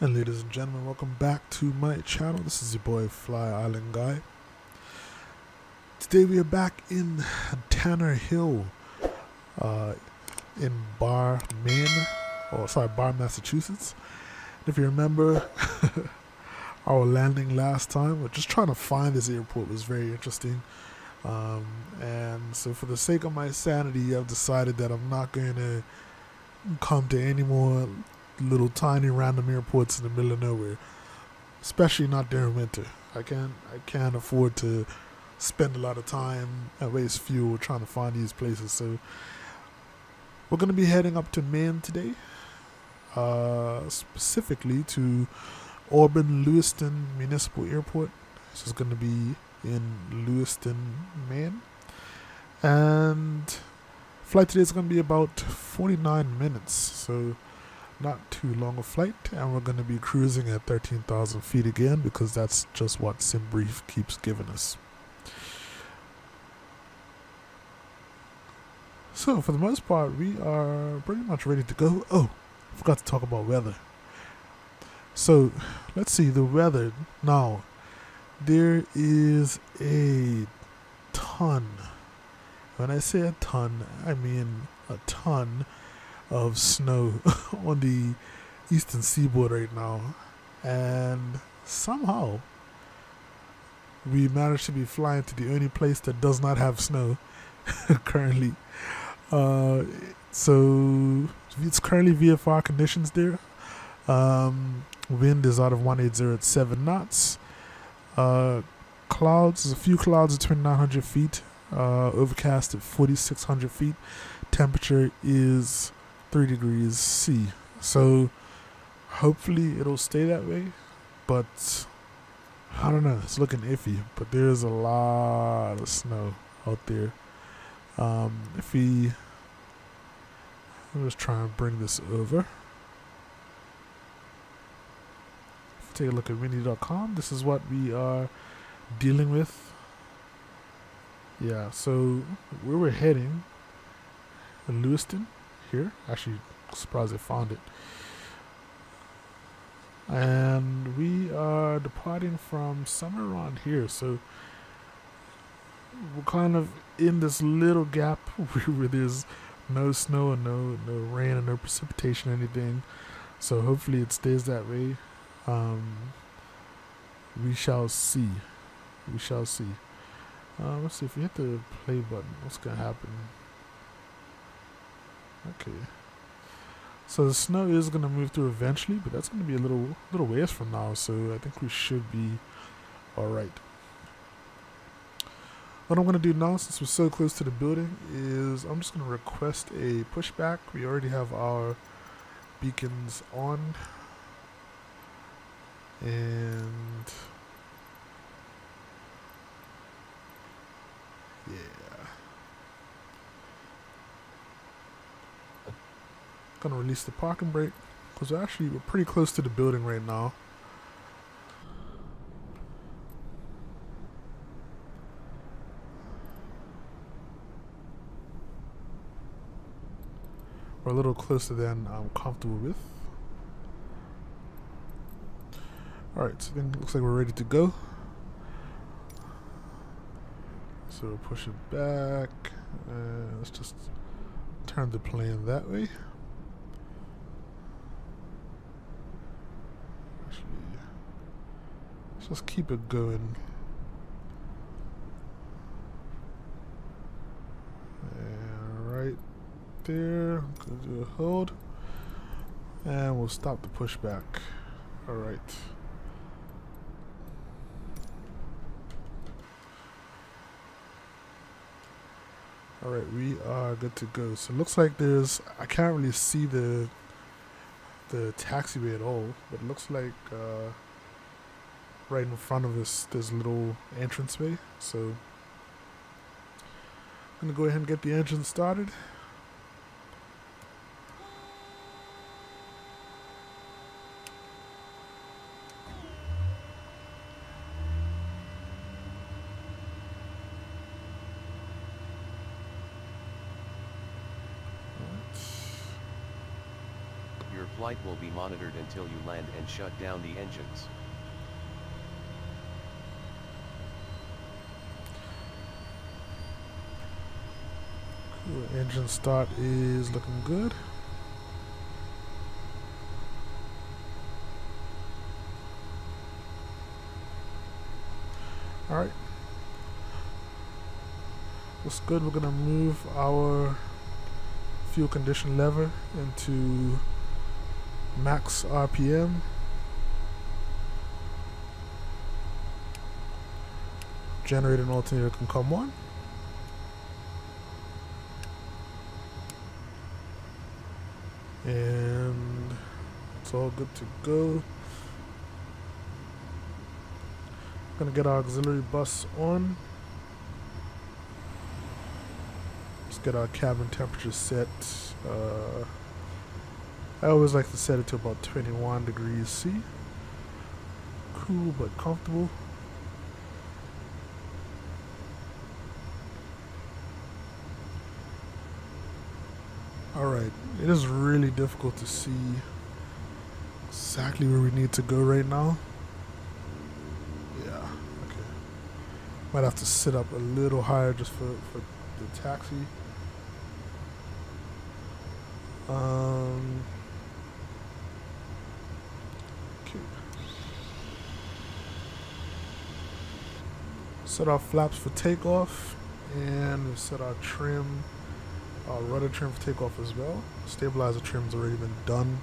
And ladies and gentlemen, welcome back to my channel. This is your boy FlyIsland Guy. Today we are back in Tanner Hill, in Bar, Massachusetts. If you remember our landing last time, we're just trying to find this airport. It was very interesting. And so for the sake of my sanity, I've decided that I'm not going to come to any more little tiny random airports in the middle of nowhere, especially not during winter. I can't afford to spend a lot of time and waste fuel trying to find these places. So we're going to be heading up to Maine today, specifically to Lewiston Municipal Airport. This is going to be in Lewiston, Maine, and flight today is going to be about 49 minutes, so not too long a flight, and we're going to be cruising at 13,000 feet again because that's just what SimBrief keeps giving us. So for the most part, we are pretty much ready to go. Oh, I forgot to talk about weather. So let's see the weather now. There is a ton. When I say a ton, I mean a ton of snow on the eastern seaboard right now, and somehow we managed to be flying to the only place that does not have snow currently. So it's currently VFR conditions there. Wind is out of 180 at 7 knots. Clouds, there's a few clouds at 2,900 feet. Overcast at 4,600 feet. Temperature is 3 degrees C. So hopefully it'll stay that way, but I don't know, it's looking iffy. But there's a lot of snow out there. I'll just try and bring this over. If you take a look at windy.com, this is what we are dealing with. Yeah, so where we're heading in Lewiston here. Actually, surprised I found it. And we are departing from somewhere around here. So we're kind of in this little gap where there's no snow and no rain and no precipitation or anything. So hopefully it stays that way. We shall see. We shall see. Let's see if we hit the play button. What's gonna happen? Okay. So the snow is gonna move through eventually, but that's gonna be a little ways from now. So I think we should be all right. What I'm gonna do now, since we're so close to the building, is I'm just gonna request a pushback. We already have our beacons on, and yeah. Gonna release the parking brake because we're pretty close to the building right now. We're a little closer than I'm comfortable with. Alright, so then it looks like we're ready to go. So we'll push it back. Let's just turn the plane that way. Let's just keep it going. And right there, gonna do a hold. And we'll stop the pushback. Alright. Alright, we are good to go. So it looks like I can't really see the taxiway at all, but it looks like right in front of us there's a little entranceway. So I'm gonna go ahead and get the engine started. Flight will be monitored until you land and shut down the engines. Cool. Engine start is looking good. Alright. That's good. We're gonna move our fuel condition lever into max RPM. Generator and alternator can come on. And it's all good to go. Gonna get our auxiliary bus on. Let's get our cabin temperature set. I always like to set it to about 21 degrees C. Cool but comfortable. Alright, it is really difficult to see exactly where we need to go right now. Yeah, okay. Might have to sit up a little higher just for the taxi. Okay. Set our flaps for takeoff, and we set our trim, our rudder trim for takeoff as well. Stabilizer trim's already been done,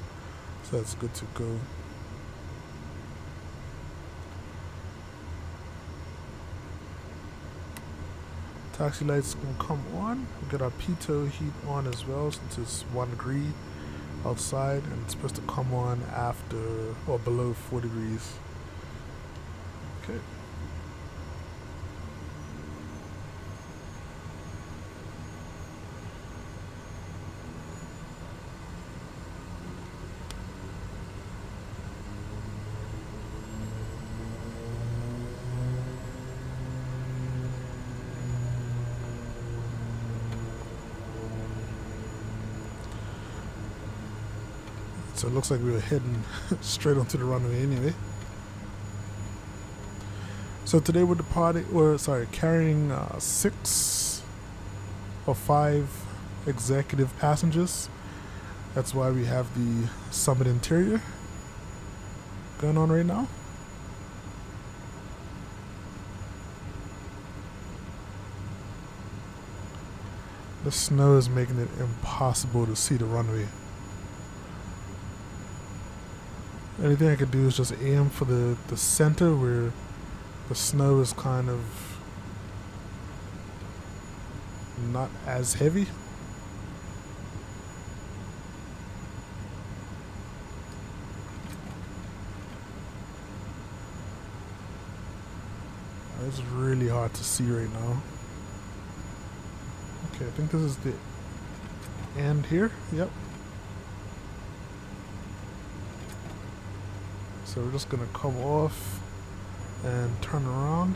so that's good to go. Taxi lights can come on. We'll get our pitot heat on as well, since it's 1 degree outside, and it's supposed to come on after or below 4 degrees. Okay. So it looks like we were heading straight onto the runway anyway. So today we're carrying 6 or 5 executive passengers. That's why we have the Summit interior going on right now. The snow is making it impossible to see the runway. Anything I could do is just aim for the center where the snow is kind of not as heavy. It's really hard to see right now. Okay, I think this is the end here. Yep. So we're just gonna come off and turn around.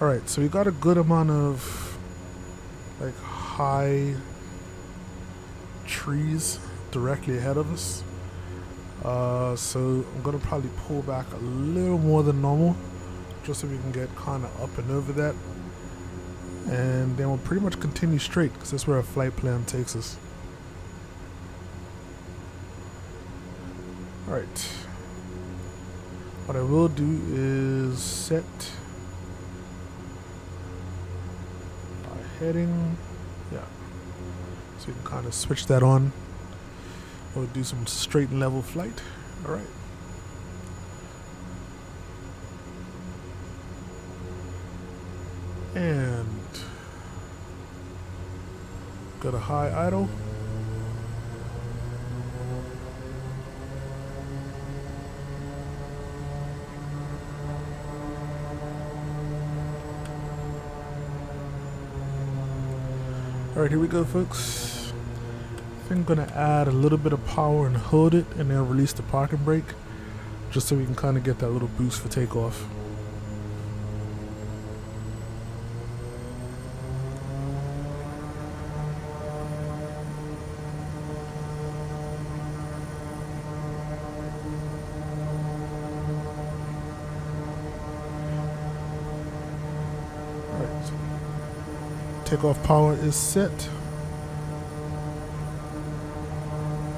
Alright, so we got a good amount of like high trees directly ahead of us. So I'm gonna probably pull back a little more than normal just so we can get kind of up and over that, and then we'll pretty much continue straight because that's where our flight plan takes us. Alright, what I will do is set our heading. Yeah, so we can kind of switch that on. We'll do some straight and level flight. Alright. And got a high idle. Alright, here we go, folks. I think I'm gonna add a little bit of power and hold it and then release the parking brake just so we can kind of get that little boost for takeoff. Takeoff power is set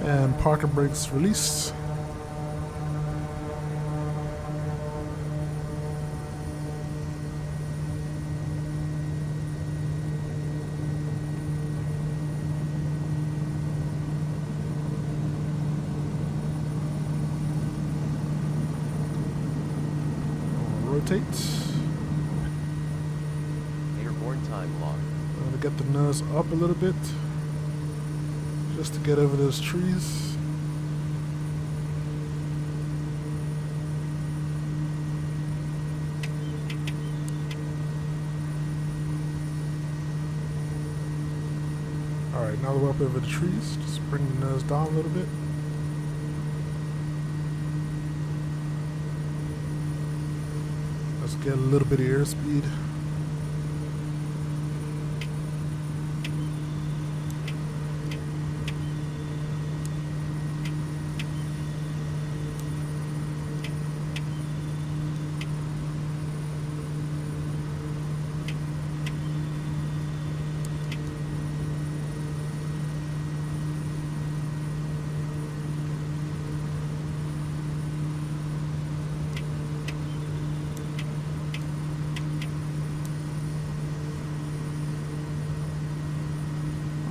and parking brakes released. Rotate. Airborne time log. I'm gonna get the nose up a little bit just to get over those trees. Alright, now that we're up over the trees, just bring the nose down a little bit. Let's get a little bit of airspeed.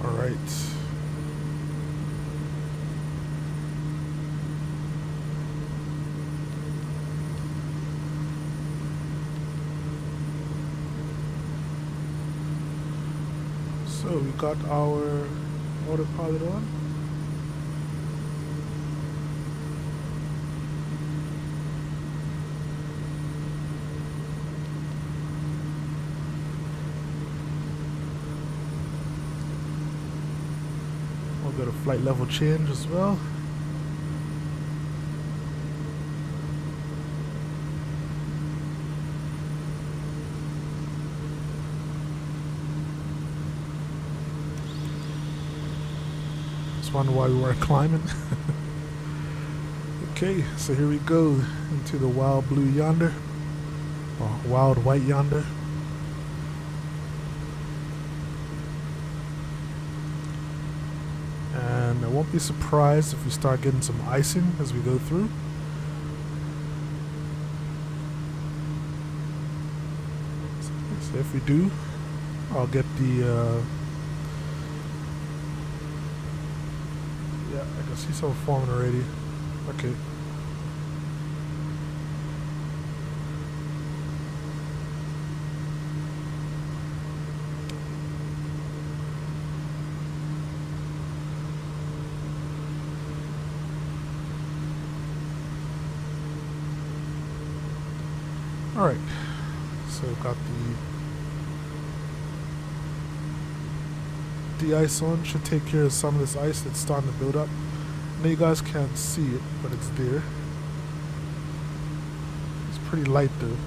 Alright. So we got our autopilot on. We'll go to flight level change as well. Just wonder why we weren't climbing. Okay, so here we go into the wild blue yonder, or wild white yonder. And I won't be surprised if we start getting some icing as we go through. So if we do, I'll get the yeah, I can see some forming already. Okay. Alright, so got the ice on, should take care of some of this ice that's starting to build up. I know you guys can't see it, but it's there. It's pretty light though.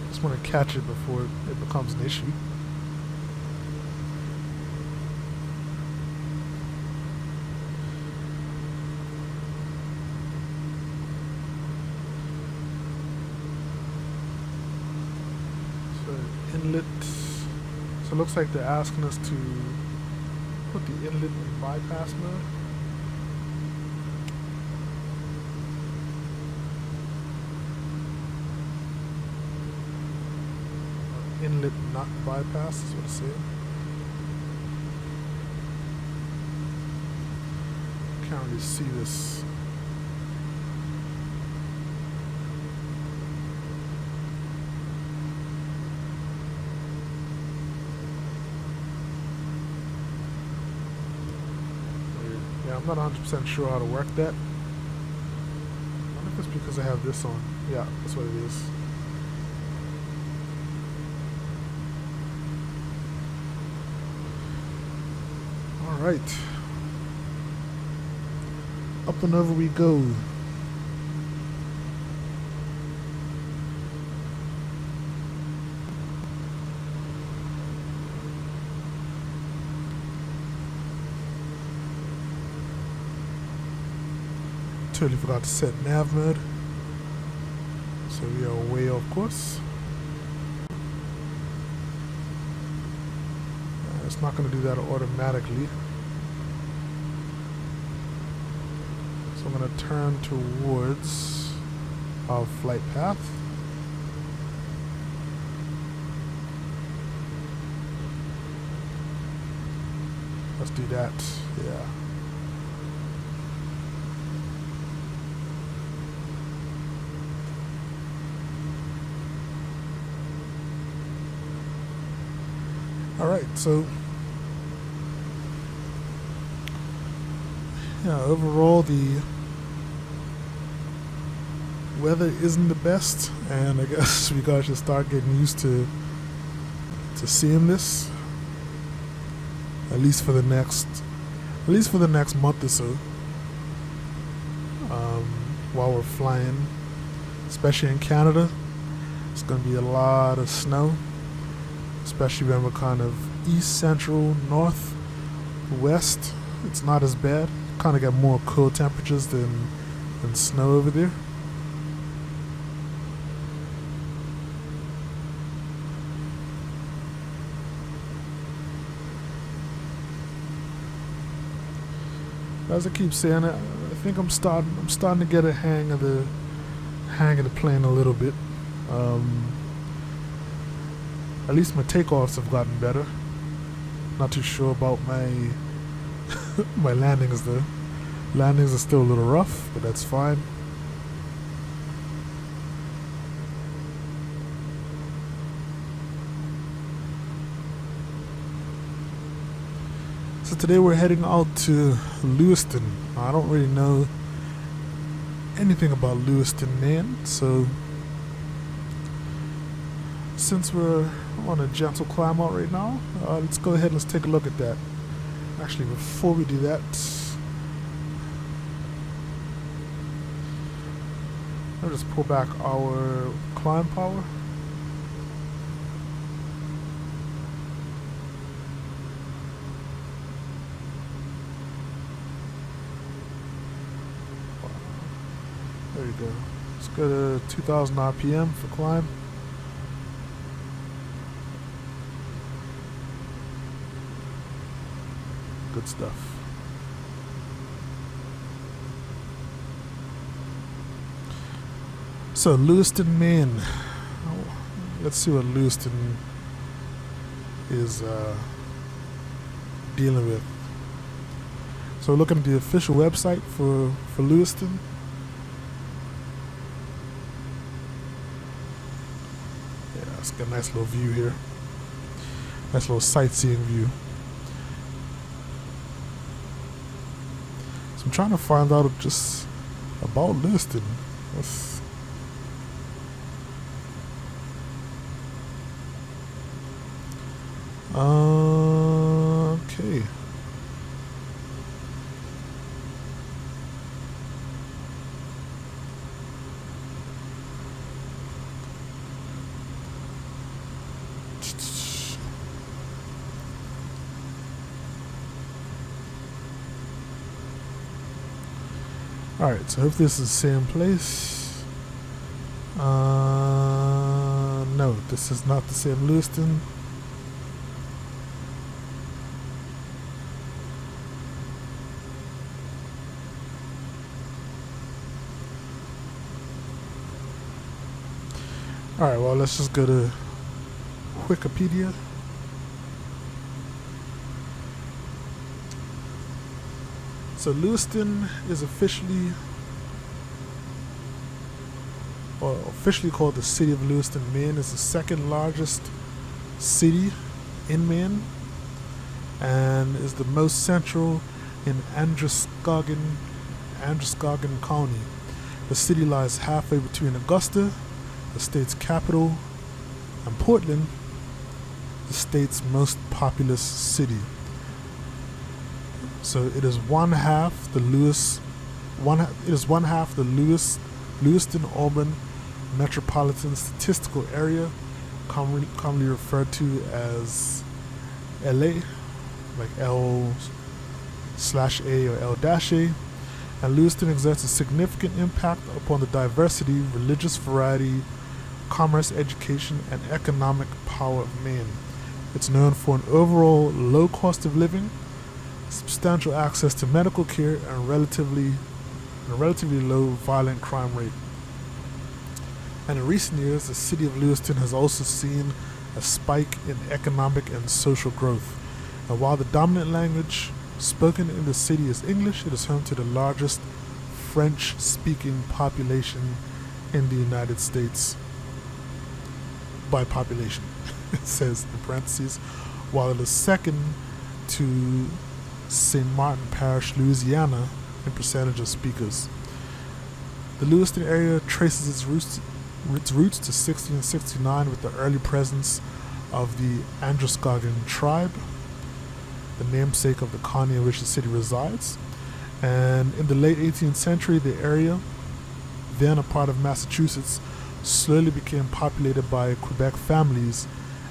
Just want to catch it before it becomes an issue. Inlet. So it looks like they're asking us to put the inlet in bypass mode. Inlet not bypass is what it's saying. Can't really see this. Yeah, I'm not 100% sure how to work that. I wonder if it's because I have this on. Yeah, that's what it is. Alright. Up and over we go. Totally forgot to set nav mode. So we are way off course. It's not going to do that automatically. So I'm going to turn towards our flight path. Let's do that. Yeah. Alright, so yeah, overall the weather isn't the best, and I guess we guys should start getting used to seeing this at least for the next month or so, while we're flying, especially in Canada. It's going to be a lot of snow, especially when we're kind of east, central, north, west. It's not as bad. Kind of got more cool temperatures than snow over there. As I keep saying, I think I'm starting to get a hang of the plane a little bit. At least my takeoffs have gotten better. Not too sure about my my landings though. Landings are still a little rough, but that's fine. So today we're heading out to Lewiston. I don't really know anything about Lewiston, Maine, so since we're on a gentle climb out right now, let's go ahead and let's take a look at that. Actually, before we do that, I'll just pull back our climb power. There you go. Let's go to 2000 RPM for climb. Good stuff. So Lewiston, Maine. Let's see what Lewiston is dealing with. So we're looking at the official website for Lewiston. Yeah, it's got a nice little view here. Nice little sightseeing view. So I'm trying to find out just about Lewiston. Okay. Alright, so I hope this is the same place. No, this is not the same Lewiston. Alright, well, let's just go to Wikipedia. So Lewiston is officially called the city of Lewiston, Maine. It's the second largest city in Maine and is the most central in Androscoggin County. The city lies halfway between Augusta, the state's capital, and Portland, the state's most populous city. So it is one half the Lewiston Auburn Metropolitan Statistical Area, commonly referred to as LA, like L/A or L-A, and Lewiston exerts a significant impact upon the diversity, religious variety, commerce, education, and economic power of Maine. It's known for an overall low cost of living, substantial access to medical care, and a relatively low violent crime rate. And in recent years, the city of Lewiston has also seen a spike in economic and social growth. And while the dominant language spoken in the city is English, it is home to the largest French-speaking population in the United States. By population, it says in parentheses, while it is second to St. Martin Parish, Louisiana, in percentage of speakers. The Lewiston area traces its roots to 1669 with the early presence of the Androscoggin tribe, the namesake of the county in which the city resides. And in the late 18th century, the area, then a part of Massachusetts, slowly became populated by Quebec families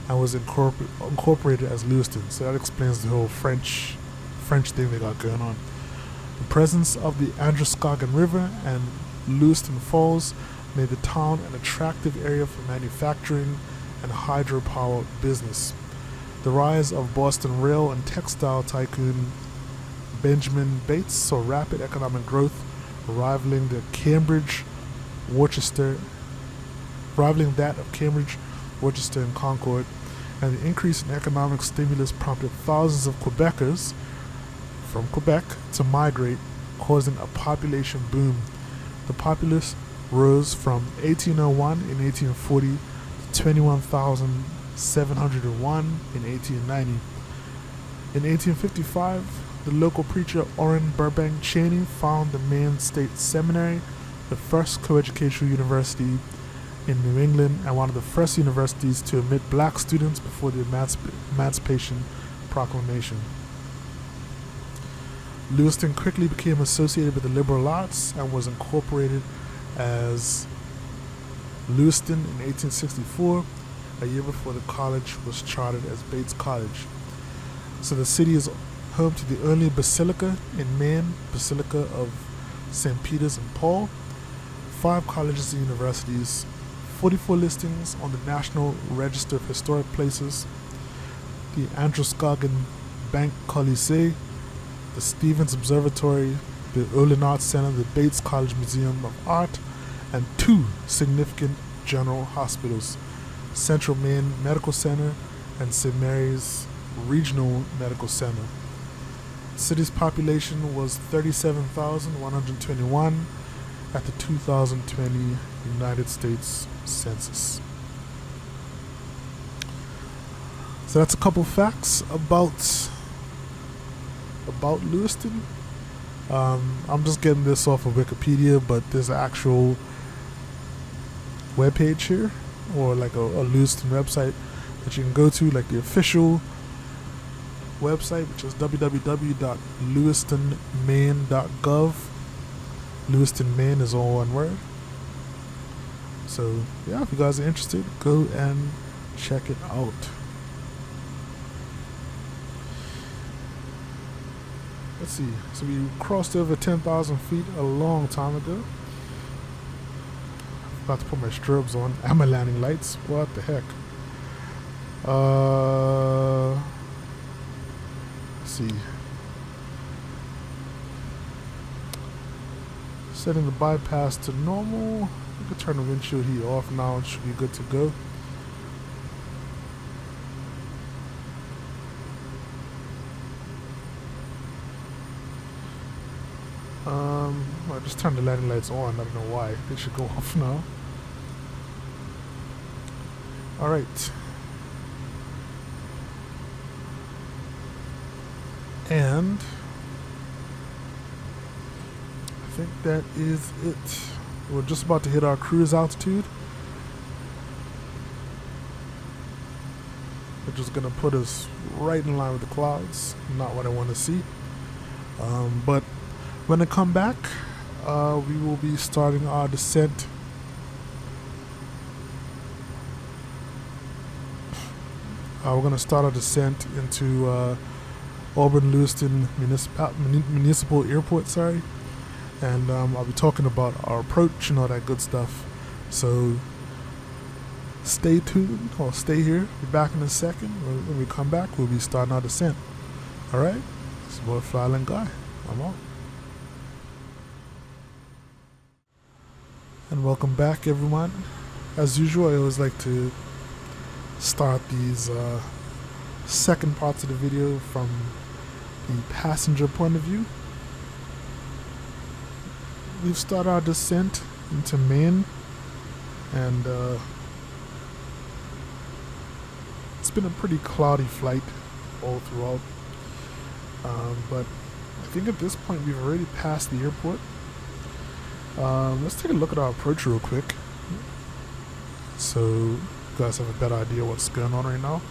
and was incorporated as Lewiston. So that explains the whole French thing they got going on. The presence of the Androscoggin River and Lewiston Falls made the town an attractive area for manufacturing and hydropower business. The rise of Boston rail and textile tycoon Benjamin Bates saw rapid economic growth, rivaling that of Cambridge, Worcester, and Concord, and the increase in economic stimulus prompted thousands of Quebecers from Quebec to migrate, causing a population boom. The populace rose from 1801 in 1840 to 21,701 in 1890. In 1855, the local preacher Orrin Burbank Cheney founded the Maine State Seminary, the first coeducational university in New England and one of the first universities to admit black students before the Emancipation Proclamation. Lewiston quickly became associated with the liberal arts and was incorporated as Lewiston in 1864, a year before the college was chartered as Bates College. So the city is home to the only basilica in Maine, Basilica of St. Peter's and Paul, 5 colleges and universities, 44 listings on the National Register of Historic Places, the Androscoggin Bank Colisée, the Stevens Observatory, the Olin Arts Center, the Bates College Museum of Art, and 2 significant general hospitals, Central Maine Medical Center and St. Mary's Regional Medical Center. The city's population was 37,121 at the 2020 United States Census. So that's a couple facts about Lewiston. I'm just getting this off of Wikipedia, but there's an actual webpage here, or like a Lewiston website that you can go to, like the official website, which is www.lewistonmaine.gov. Lewiston, Maine is all one word. So yeah, if you guys are interested, go and check it out. Let's see. So we crossed over 10,000 feet a long time ago. About to put my strobes on and my landing lights. What the heck? Let's see. Setting the bypass to normal. We can turn the windshield heat off now. It should be good to go. I just turned the landing lights on. I don't know why. They should go off now. Alright. And I think that is it. We're just about to hit our cruise altitude, which is going to put us right in line with the clouds. Not what I want to see. But when I come back, we will be starting our descent. We're going to start our descent into Auburn Lewiston Municipal Airport, sorry. And I'll be talking about our approach and all that good stuff. So stay tuned, or stay here. Be back in a second. When we come back, we'll be starting our descent. Alright? This is your FlyIsland guy. I'm out. And welcome back, everyone. As usual, I always like to start these second parts of the video from the passenger point of view. We've started our descent into Maine, and it's been a pretty cloudy flight all throughout, but I think at this point we've already passed the airport. Let's take a look at our approach real quick so you guys have a better idea what's going on right now.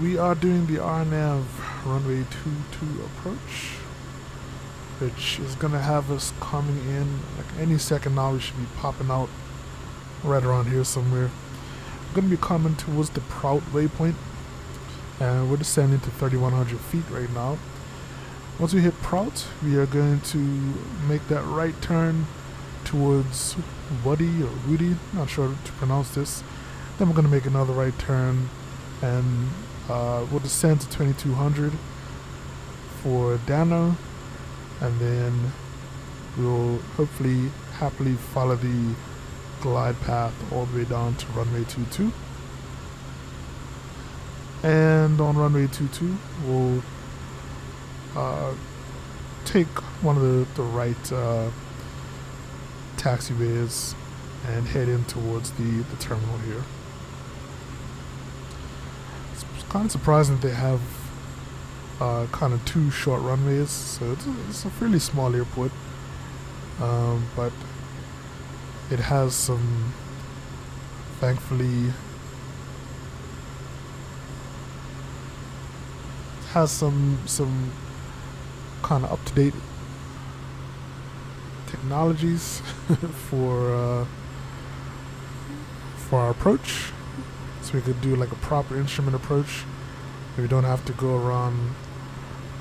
We are doing the RNAV Runway 22 approach, which is going to have us coming in like any second now. We should be popping out right around here somewhere. We're going to be coming towards the Prout waypoint, and we're descending to 3,100 feet right now. Once we hit Prout, we are going to make that right turn towards Woody or Woody, not sure to pronounce this. Then we're going to make another right turn, and we'll descend to 2,200 for Dano, and then we'll hopefully happily follow the glide path all the way down to runway 22. And on runway 22, we'll take one of the right taxiways and head in towards the terminal here. It's kind of surprising that they have kind of two short runways, so it's a fairly small airport, but it has some, thankfully, some kind of up-to-date technologies for our approach, so we could do like a proper instrument approach. We don't have to go around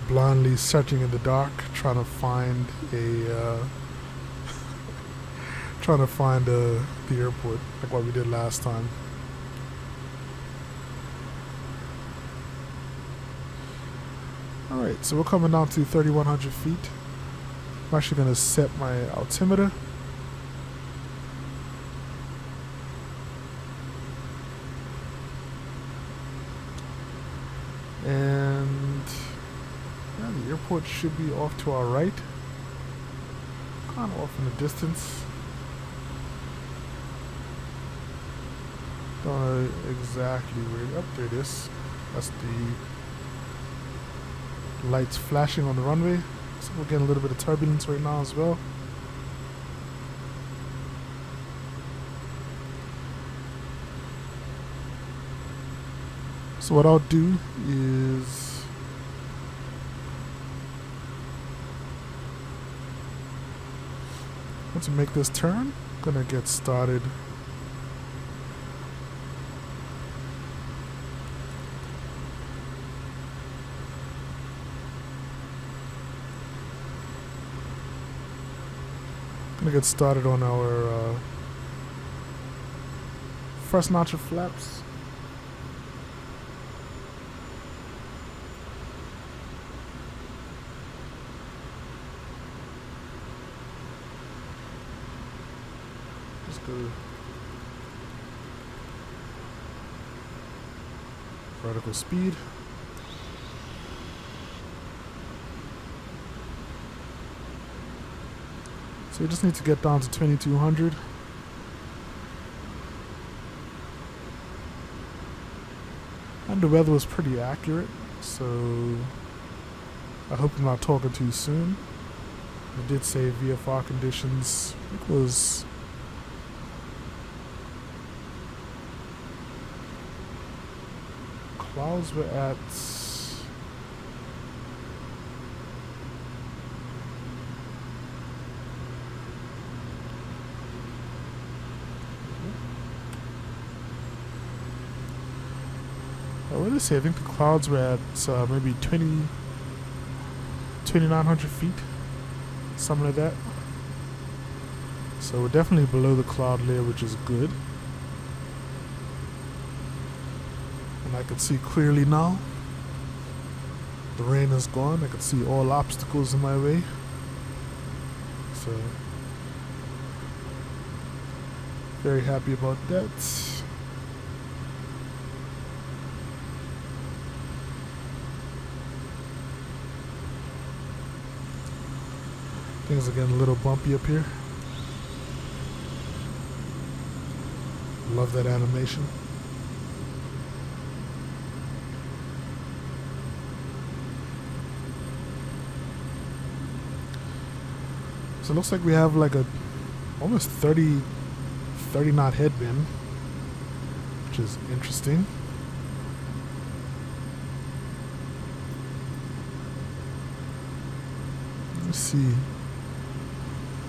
blindly searching in the dark trying to find the airport like what we did last time. Alright, so we're coming down to 3,100 feet. I'm actually going to set my altimeter. And yeah, the airport should be off to our right. Kind of off in the distance. Don't know exactly where. Up there it is. That's the lights flashing on the runway. So we're getting a little bit of turbulence right now as well. So what I'll do is once we make this turn, I'm gonna get started. Gonna get started on our first notch of flaps. Just go vertical speed. So we just need to get down to 2,200. And the weather was pretty accurate, so I hope I'm not talking too soon. It did say VFR conditions. It was clouds were at what did I say? I think the clouds were at maybe 2,900 feet, something like that. So we're definitely below the cloud layer, which is good. And I can see clearly now. The rain is gone. I can see all obstacles in my way. So very happy about that. Things are getting a little bumpy up here. Love that animation. So it looks like we have like a almost 30 knot headwind, which is interesting. Let's see.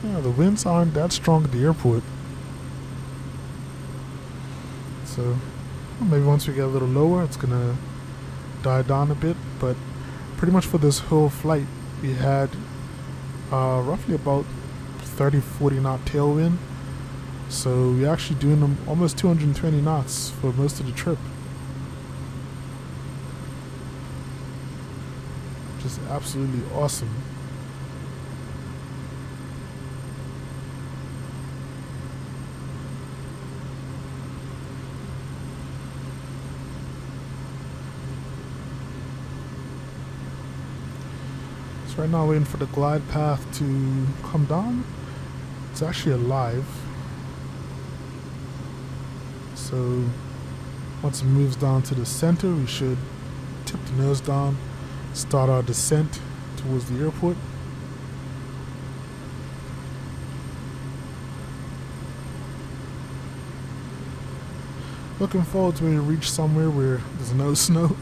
Yeah, the winds aren't that strong at the airport. So maybe once we get a little lower, it's gonna die down a bit. But pretty much for this whole flight, we had roughly about 30-40 knot tailwind. So we're actually doing almost 220 knots for most of the trip, which is absolutely awesome. So right now waiting for the glide path to come down. It's actually alive. So once it moves down to the center, we should tip the nose down, start our descent towards the airport. Looking forward to when we reach somewhere where there's no snow.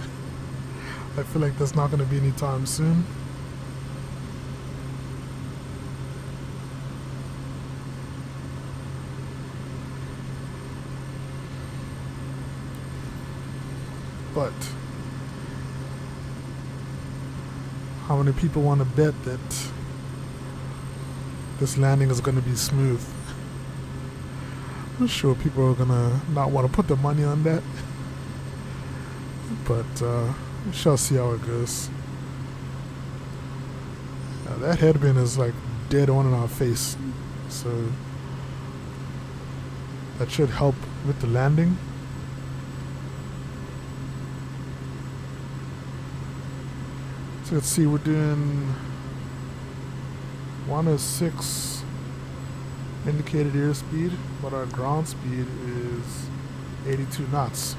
I feel like that's not going to be anytime soon. But how many people want to bet that this landing is going to be smooth? I'm sure people are going to not want to put their money on that. But we shall see how it goes. Now that headwind is like dead on in our face. So that should help with the landing. So let's see, we're doing 106 indicated airspeed, but our ground speed is 82 knots.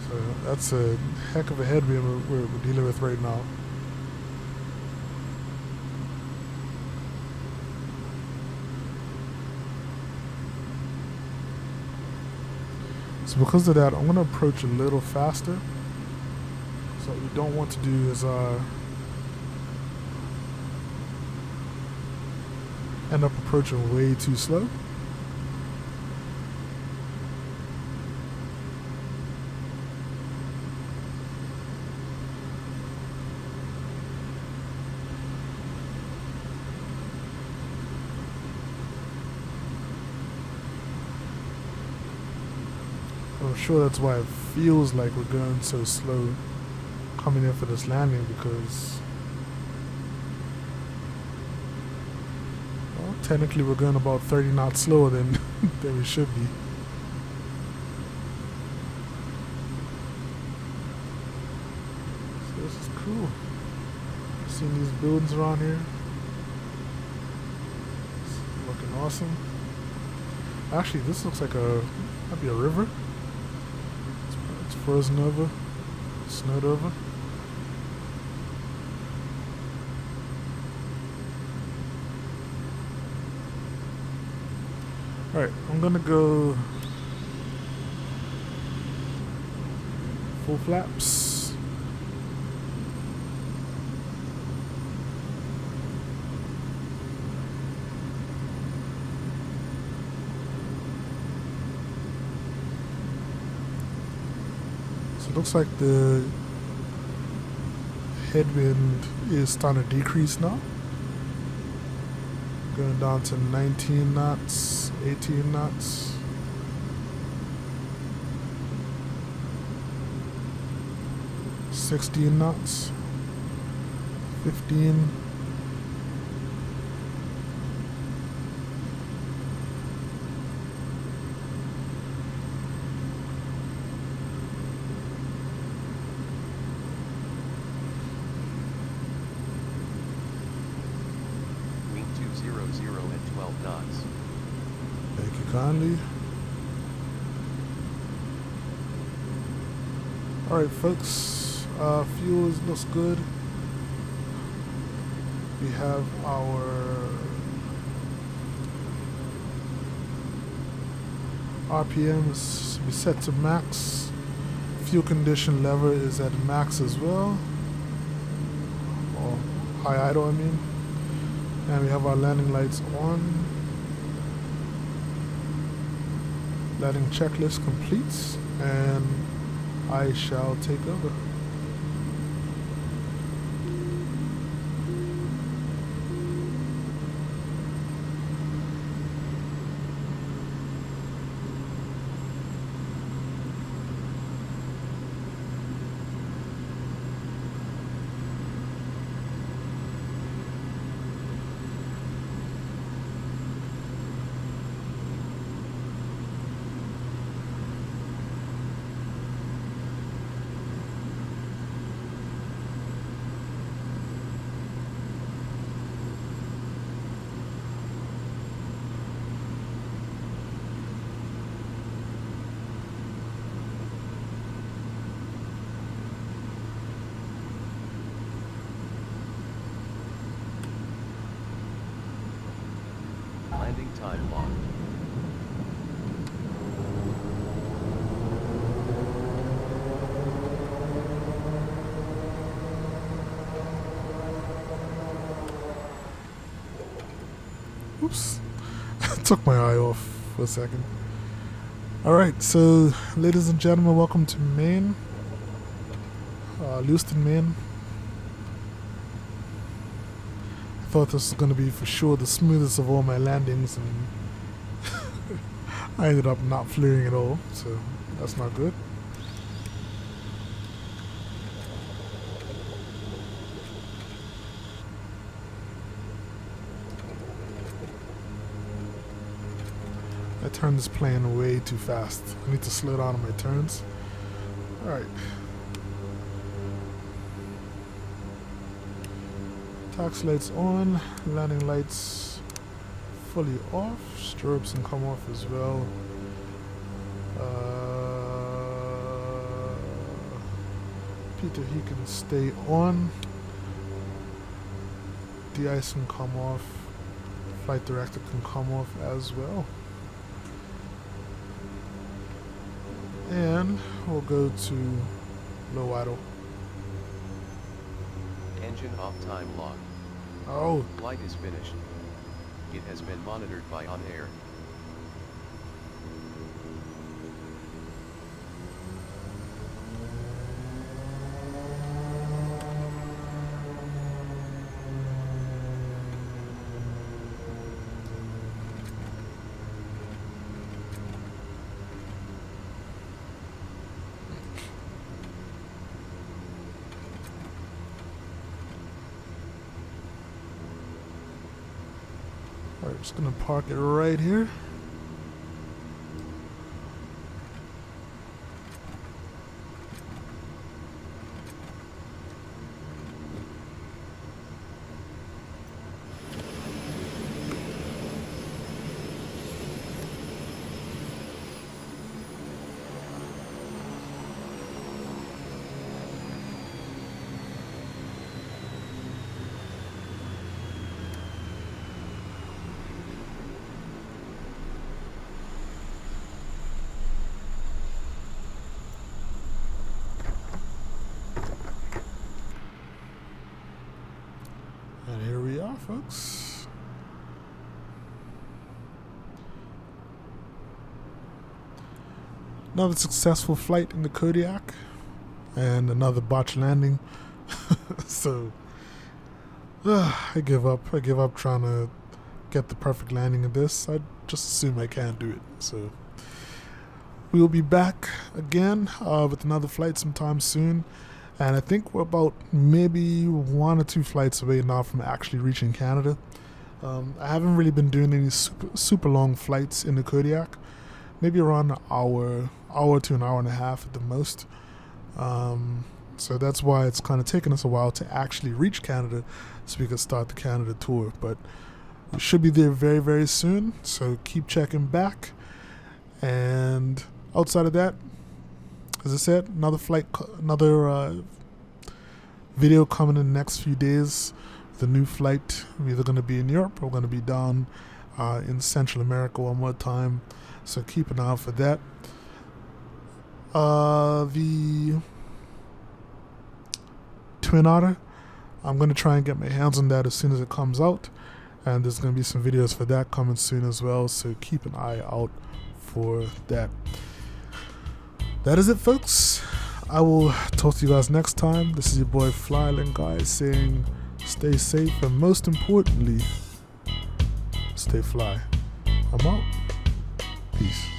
So that's a heck of a headwind we're dealing with right now. So because of that, I'm going to approach a little faster. So what we don't want to do is end up approaching way too slow. I'm sure that's why it feels like we're going so slow coming in for this landing, because well, technically we're going about 30 knots slower than than we should be. So this is cool. Seeing these buildings around here, it's looking awesome. Actually, this looks like might be a river. It's frozen over, snowed over. Alright, I'm gonna go full flaps. So it looks like the headwind is starting to decrease now. Going down to 19 knots, 18 knots. $16 knots, 15. Wing 200 at 12 knots. Thank you kindly. Alright folks. Fuel looks good. We have our RPMs set to max. Fuel condition lever is at max as well, or high idle I mean. And we have our landing lights on. Landing checklist completes, and I shall take over. Landing time locked. Oops. Took my eye off for a second. Alright, so ladies and gentlemen, welcome to Maine. Lewiston, Maine. I thought this was going to be for sure the smoothest of all my landings, and I ended up not flaring at all, so that's not good. I turned this plane way too fast. I need to slow down on my turns. Alright. Tax lights on, landing lights fully off, stirrups can come off as well. Peter, he can stay on. De-ice can come off. Flight director can come off as well. And we'll go to low idle. Engine off time lock. Oh, Flight is finished. It has been monitored by on air. alright, just gonna park it right here. And here we are, folks. Another successful flight in the Kodiak. and another botched landing. So I give up. I give up trying to get the perfect landing of this. I just assume I can't do it. So we will be back again with another flight sometime soon. And I think we're about maybe 1 or 2 flights away now from actually reaching Canada. I haven't really been doing any super long flights in the Kodiak. Maybe around an hour to an hour and a half at the most. So that's why it's kind of taken us a while to actually reach Canada so we can start the Canada tour. But we should be there very, very soon. So keep checking back. And outside of that, as I said, another video coming in the next few days. The new flight, we're either going to be in Europe or we're going to be down in Central America one more time. So keep an eye out for that. The Twin Otter, I'm going to try and get my hands on that as soon as it comes out. And there's going to be some videos for that coming soon as well. So keep an eye out for that. That is it, folks. I will talk to you guys next time. This is your boy FlyIsland guy saying stay safe and most importantly, stay fly. I'm out. Peace.